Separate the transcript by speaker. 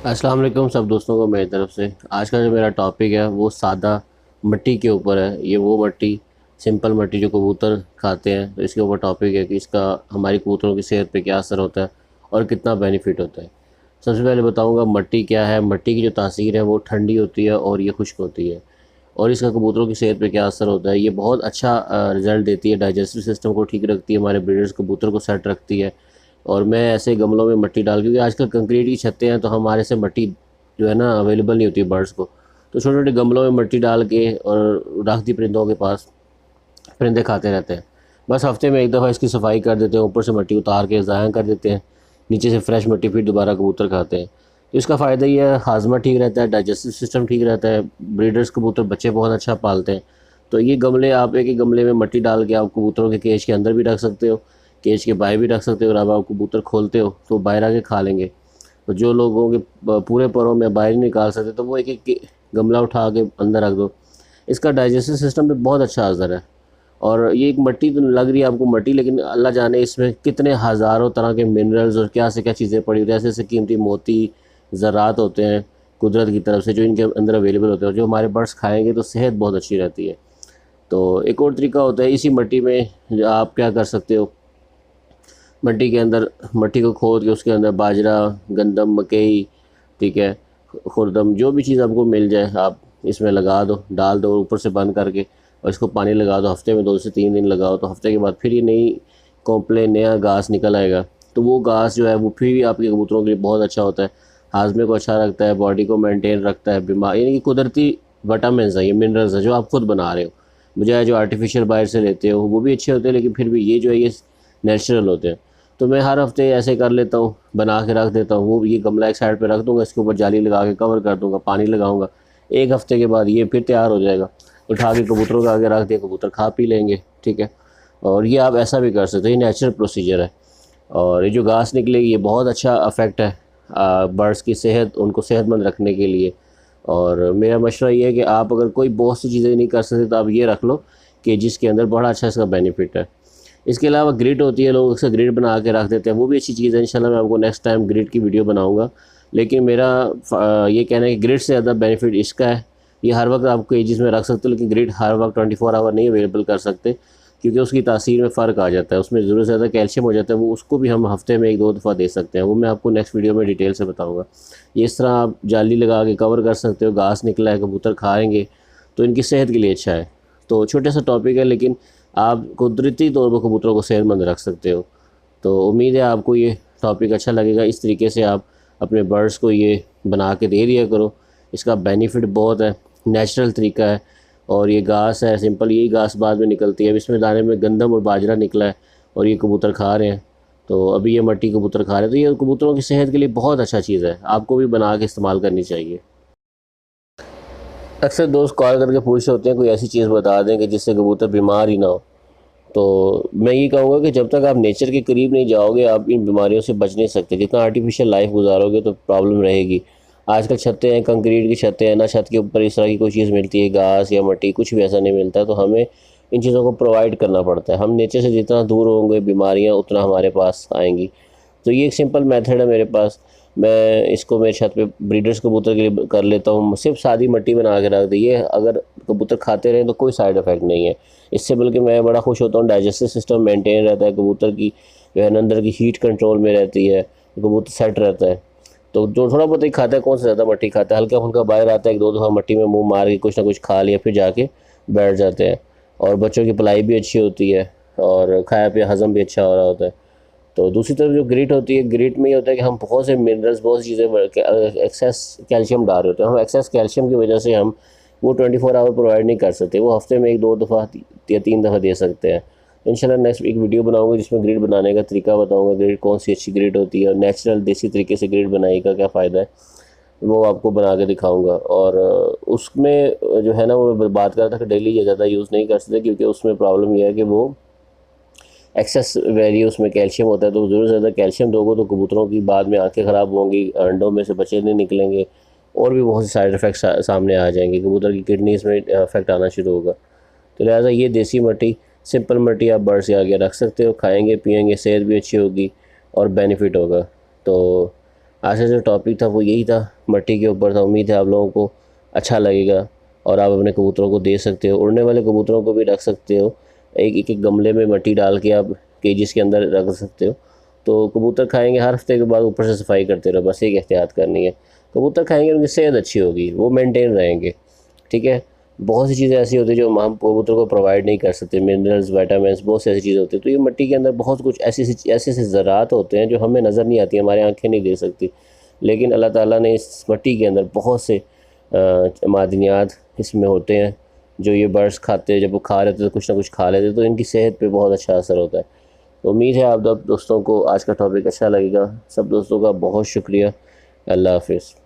Speaker 1: अस्सलाम वालेकुम सब दोस्तों को मेरी तरफ से। आज का जो मेरा टॉपिक है वो सादा मिट्टी के ऊपर है। ये वो मिट्टी, सिंपल मिट्टी जो कबूतर खाते हैं, तो इसके ऊपर टॉपिक है कि इसका हमारी कबूतरों की सेहत पे क्या असर होता है और कितना बेनिफिट होता है। सबसे पहले बताऊंगा मिट्टी क्या है। मिट्टी की जो तासीर है वो ठंडी होती है और ये खुश्क होती है, और इसका कबूतरों की सेहत पे क्या असर होता है। ये बहुत अच्छा रिज़ल्ट देती है, डाइजेस्टिव सिस्टम को ठीक रखती है, हमारे ब्रीडर्स कबूतर को सेट रखती है। और मैं ऐसे गमलों में मिट्टी डाल, क्योंकि आजकल कंक्रीट की छतें हैं तो हमारे से मिट्टी जो है ना अवेलेबल नहीं होती बर्ड्स को, तो छोटे छोटे गमलों में मिट्टी डाल के और रख दी परिंदों के पास। परिंदे खाते रहते हैं। बस हफ्ते में एक दफ़ा इसकी सफाई कर देते हैं, ऊपर से मिट्टी उतार के ज़ाया कर देते हैं, नीचे से फ्रेश मिट्टी फिर दोबारा कबूतर खाते हैं। तो इसका फ़ायदा ये है, हाजमा ठीक रहता है, डाइजेस्टिव सिस्टम ठीक रहता है, ब्रीडर्स कबूतर बच्चे बहुत अच्छा पालते हैं। तो ये गमले, आप एक एक गमले में मिट्टी डाल के आप कबूतरों के केज के अंदर भी रख सकते हो, केज के बाहर भी रख सकते हो, और अब आप कबूतर खोलते हो तो बाहर आके खा लेंगे। तो जो लोगों के पूरे परों में बाहर नहीं निकाल सकते तो वो एक एक गमला उठा के अंदर रख दो। इसका डाइजेस्टिव सिस्टम पे बहुत अच्छा असर है। और ये एक मिट्टी तो लग रही है आपको मिट्टी, लेकिन अल्लाह जाने इसमें कितने हज़ारों तरह के मिनरल्स और क्या से क्या चीज़ें पड़ी होती हैं। ऐसे ऐसे कीमती मोती, ज़रात होते हैं कुदरत की तरफ से जो इनके अंदर अवेलेबल होते हैं, और जो हमारे बर्ड्स खाएंगे तो सेहत बहुत अच्छी रहती है। तो एक और तरीका होता है, इसी मिट्टी में जो आप क्या कर सकते हो, मिट्टी के अंदर मिट्टी को खोद के उसके अंदर बाजरा, गंदम, मकई, ठीक है, खुरदम, जो भी चीज़ आपको मिल जाए आप इसमें लगा दो, डाल दो ऊपर से बंद करके, और इसको पानी लगा दो। हफ्ते में 2 से 3 दिन लगाओ, तो हफ्ते के बाद फिर ये नई कॉम्प्ले नया घास निकल आएगा। तो वो घास जो है वो फिर भी आपके कबूतरों के लिए बहुत अच्छा होता है, हाजमे को अच्छा रखता है, बॉडी को मेंटेन रखता है। बीमार यानी कि कुदरती विटामिन है, ये मिनरल्स है जो आप खुद बना रहे हो, बजाय जो आर्टिफिशियल बाहर से लेते हो। वो भी अच्छे होते हैं, लेकिन फिर भी ये जो है ये नेचुरल होते हैं। तो मैं हर हफ्ते ऐसे कर लेता हूँ, बना के रख देता हूँ। वो ये गमला एक साइड पे रख दूँगा, इसके ऊपर जाली लगा के कवर कर दूँगा, पानी लगाऊँगा। एक हफ्ते के बाद ये फिर तैयार हो जाएगा, उठा के कबूतरों के आगे रख दिया, कबूतर खा पी लेंगे, ठीक है। और ये आप ऐसा भी कर सकते हो, ये नेचुरल प्रोसीजर है। और ये जो घास निकलेगी ये बहुत अच्छा अफेक्ट है बर्ड्स की सेहत, उनको सेहतमंद रखने के लिए। और मेरा मशवरा ये है कि आप अगर कोई बहुत सी चीज़ें नहीं कर सकते तो आप ये रख लो कि जिसके अंदर बड़ा अच्छा इसका बेनिफिट है। इसके अलावा ग्रिड होती है, लोग इसका ग्रिड बना के रख देते हैं, वो भी अच्छी चीज़ है। इंशाल्लाह मैं आपको नेक्स्ट टाइम ग्रिड की वीडियो बनाऊंगा। लेकिन मेरा ये कहना है कि ग्रिड से ज़्यादा बेनिफिट इसका है। ये हर वक्त आप केजेस में रख सकते हो, लेकिन ग्रिड हर वक्त 24 आवर नहीं अवेलेबल कर सकते, क्योंकि उसकी तासीर में फ़र्क आ जाता है, उसमें ज़रूरत से ज़्यादा कैल्शियम हो जाता है। वो उसको भी हम हफ्ते में 1-2 दफ़ा दे सकते हैं, वो मैं आपको नेक्स्ट वीडियो में डिटेल से बताऊँगा। ये इस तरह आप जाली लगा के कवर कर सकते हो, घास निकला है, कबूतर खाएँगे तो इनकी सेहत के लिए अच्छा है। तो छोटा सा टॉपिक है, लेकिन आप कुदरती तौर पर कबूतरों को सेहतमंद रख सकते हो। तो उम्मीद है आपको ये टॉपिक अच्छा लगेगा। इस तरीके से आप अपने बर्ड्स को ये बना के दे दिया करो, इसका बेनिफिट बहुत है, नेचुरल तरीका है। और ये घास है सिंपल, यही घास बाद में निकलती है। अब इसमें दाने में गंदम और बाजरा निकला है और ये कबूतर खा रहे हैं, तो अभी ये मट्टी कबूतर खा रहे हैं। तो ये कबूतरों की सेहत के लिए बहुत अच्छा चीज़ है, आपको भी बना के इस्तेमाल करनी चाहिए। अक्सर दोस्त कॉल करके पूछ रहे होते हैं कोई ऐसी चीज़ बता दें कि जिससे कबूतर बीमार ही ना हो। तो मैं ये कहूँगा कि जब तक आप नेचर के करीब नहीं जाओगे आप इन बीमारियों से बच नहीं सकते। जितना आर्टिफिशियल लाइफ गुजारोगे तो प्रॉब्लम रहेगी। आजकल छतें हैं, कंक्रीट की छतें हैं ना, छत के ऊपर इस तरह की कोई चीज़ मिलती है, घास या मिट्टी, कुछ भी ऐसा नहीं मिलता। तो हमें इन चीज़ों को प्रोवाइड करना पड़ता है। हम नेचर से जितना दूर होंगे बीमारियाँ उतना हमारे पास आएंगी। तो ये एक सिंपल मेथड है मेरे पास। मैं इसको मेरे छत पे ब्रीडर्स कबूतर के लिए कर लेता हूँ, सिर्फ सादी मिट्टी बना के रख दी। ये अगर कबूतर खाते रहें तो कोई साइड इफ़ेक्ट नहीं है इससे, बल्कि मैं बड़ा खुश होता हूँ। डाइजेस्टिव सिस्टम मेंटेन रहता है, कबूतर की जो है ना अंदर की हीट कंट्रोल में रहती है, कबूतर सेट रहता है। तो जो थोड़ा बहुत ही खाता है, कौन सा ज़्यादा मिट्टी खाता है, हल्का फुल्का बाहर आता है, 1-2 दफ़ा मिट्टी में मुँह मार के कुछ ना कुछ खा लिया, फिर जाके बैठ जाते हैं। और बच्चों की पलाई भी अच्छी होती है और खाया पिया हज़म भी अच्छा हो रहा होता है। तो दूसरी तरफ जो ग्रिट होती है, ग्रिट में ये होता है कि हम बहुत से मिनरल्स, बहुत सी चीज़ें, एक्सेस कैल्शियम डाल रहे होते हैं। हम एक्सेस कैल्शियम की वजह से हम वो 24 आवर प्रोवाइड नहीं कर सकते, वो हफ्ते में 1-2 दफ़ा या 3 दफ़ा दे सकते हैं। इंशाल्लाह नेक्स्ट एक वीडियो बनाऊंगा जिसमें ग्रिड बनाने का तरीका बताऊंगा, ग्रिड कौन सी अच्छी ग्रिड होती है और नेचुरल देसी तरीके से ग्रिड बनाने का क्या फ़ायदा है, वो आपको बना के दिखाऊंगा। और उसमें जो है ना, वो मैं बात कर रहा था कि डेली ये ज़्यादा यूज़ नहीं कर सकते, क्योंकि उसमें प्रॉब्लम यह है कि वो एक्सेस वैल्यू उसमें कैल्शियम होता है। तो ज़रूर से ज़्यादा कैल्शियम दोगे तो कबूतरों की बाद में आंखें ख़राब होंगी, अंडों में से बच्चे नहीं निकलेंगे, और भी बहुत से साइड इफ़ेक्ट्स सामने आ जाएंगे, कबूतर की किडनीज़ में इफेक्ट आना शुरू होगा। तो लिहाजा ये देसी मिट्टी, सिंपल मिट्टी आप बर्ड्स के आगे रख सकते हो, खाएंगे पिएंगे, सेहत भी अच्छी होगी और बेनिफिट होगा। तो आज का जो टॉपिक था वो यही था, मट्टी के ऊपर था। उम्मीद है आप लोगों को अच्छा लगेगा और आप अपने कबूतरों को दे सकते हो। उड़ने वाले कबूतरों को भी रख सकते हो, एक गमले में मट्टी डाल के आप केजिस के अंदर रख सकते हो। तो कबूतर खाएंगे, हर हफ्ते के बाद ऊपर से सफाई करते रहो, बस एक एहतियात करनी है। कबूतर खाएंगे, उनकी सेहत अच्छी होगी, वो मेंटेन रहेंगे। ठीक है। बहुत सी चीज़ें ऐसी होती है जो हम कबूतर को प्रोवाइड नहीं कर सकते, मिनरल्स, विटामिन्स, बहुत सी ऐसी चीज़ें होती है। तो ये मिट्टी के अंदर बहुत कुछ ऐसे ज़रात होते हैं जो हमें नज़र नहीं आती, हमारी आंखें नहीं दे सकती, लेकिन अल्लाह ताला ने इस मिट्टी के अंदर बहुत से मादनियात इसमें होते हैं जो ये बर्ड्स खाते हैं। जब वो खा लेते तो कुछ ना कुछ खा लेते, तो इनकी सेहत पे बहुत अच्छा असर होता है। तो उम्मीद है आप दोस्तों को आज का टॉपिक अच्छा लगेगा। सब दोस्तों का बहुत शुक्रिया। अल्लाह हाफिज़।